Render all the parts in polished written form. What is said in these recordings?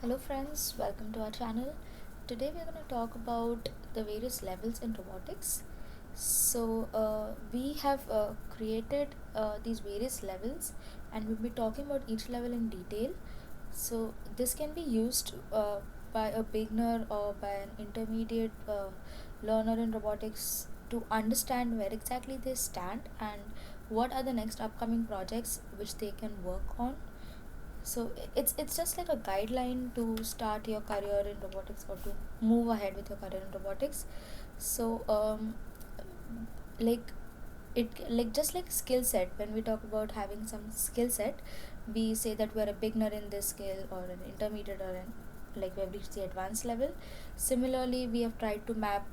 Hello friends, welcome to our channel. Today we're going to talk about the various levels in robotics. We have created these various levels and we'll be talking about each level in detail. So this can be used by a beginner or by an intermediate learner in robotics to understand where exactly they stand and what are the next upcoming projects which they can work on. So it's just like a guideline to start your career in robotics or to move ahead with your career in robotics. So like like just like skill set, when we talk about having some skill set, we say that we're a beginner in this skill or an intermediate or an like we have reached the advanced level. Similarly, we have tried to map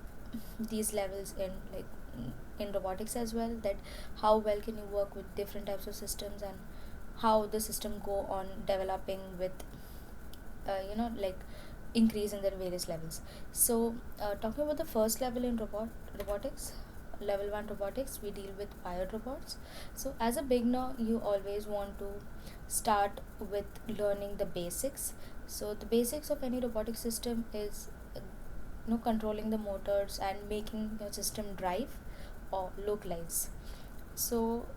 these levels in in robotics as well, that how well can you work with different types of systems and how the system go on developing with like increase in their various levels. So talking about the first level in robotics, level 1 robotics, we deal with wired robots. So as a beginner, you always want to start with learning the basics. So the basics of any robotic system is controlling the motors and making your system drive or localize. So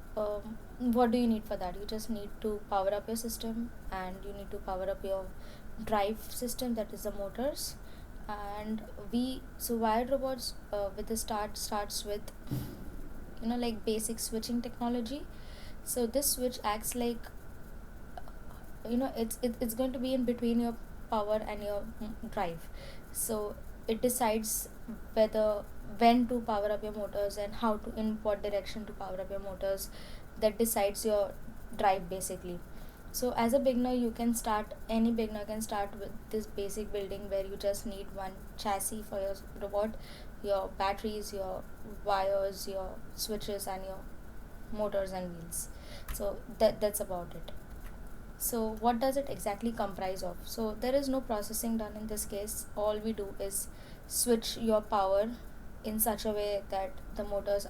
what do you need for that? You just need to power up your system and you need to power up your drive system, that is the motors. And we so wired robots with the starts with like basic switching technology. So this switch acts like it's going to be in between your power and your drive. So it decides whether when to power up your motors and how to in what direction to power up your motors. That decides your drive basically. So as a beginner, you can start any beginner can start with this basic building where you just need one chassis for your robot, your batteries, your wires, your switches, and your motors and wheels. So that's about it. So what does it exactly comprise of? So there is no processing done in this case. All we do is switch your power in such a way that the motors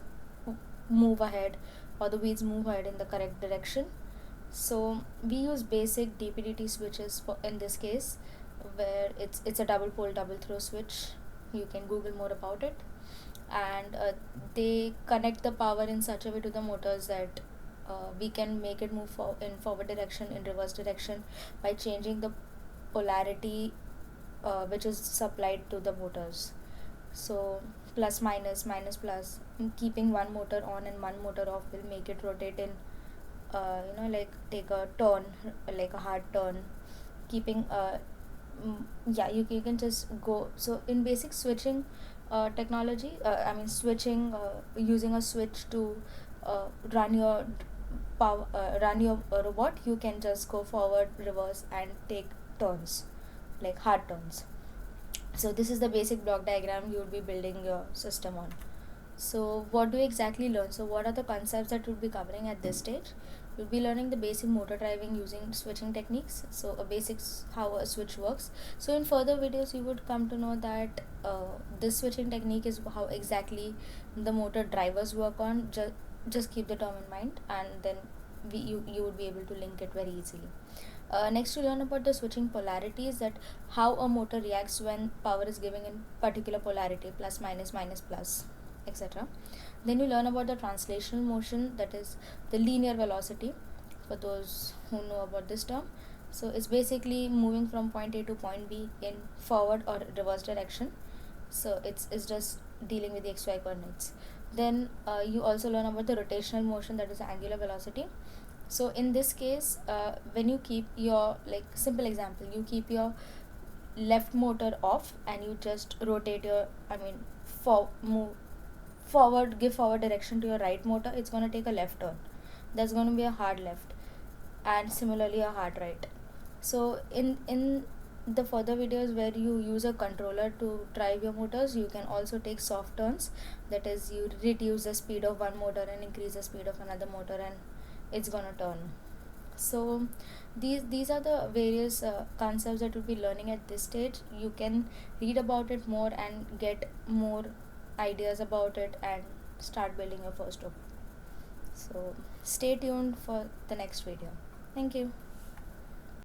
move ahead or the wheels move ahead in the correct direction. So we use basic DPDT switches for in this case, where it's a double pole double throw switch. You can Google more about it, and they connect the power in such a way to the motors that we can make it move in forward direction, in reverse direction, by changing the polarity which is supplied to the motors. So plus minus, minus plus, keeping one motor on and one motor off will make it rotate in like take a turn, like a hard turn. Keeping yeah, you can just go. So in basic switching technology, switching using a switch to run your robot, you can just go forward, reverse, and take turns, like hard turns. So this is the basic block diagram you would be building your system on. So what do you exactly learn? So what are the concepts that we'll be covering at this stage? You'll be learning the basic motor driving using switching techniques. So a basics how a switch works. So in further videos you would come to know that this switching technique is how exactly the motor drivers work on. Just keep the term in mind, and then you would be able to link it very easily. Next, you learn about the switching polarities, that how a motor reacts when power is given in particular polarity, plus minus minus plus, etc. Then you learn about the translational motion, that is the linear velocity, for those who know about this term. So it's basically moving from point A to point B in forward or reverse direction. So it's just dealing with the xy coordinates. Then you also learn about the rotational motion, that is angular velocity. So in this case, when you keep your, like simple example, you keep your left motor off and you just rotate your move forward, give forward direction to your right motor, it's going to take a left turn. That's going to be a hard left, and similarly a hard right. So in the further videos where you use a controller to drive your motors, you can also take soft turns, that is you reduce the speed of one motor and increase the speed of another motor, and it's gonna turn. So these are the various concepts that you'll be learning at this stage. You can read about it more and get more ideas about it and start building your first robot. So stay tuned for the next video. Thank you.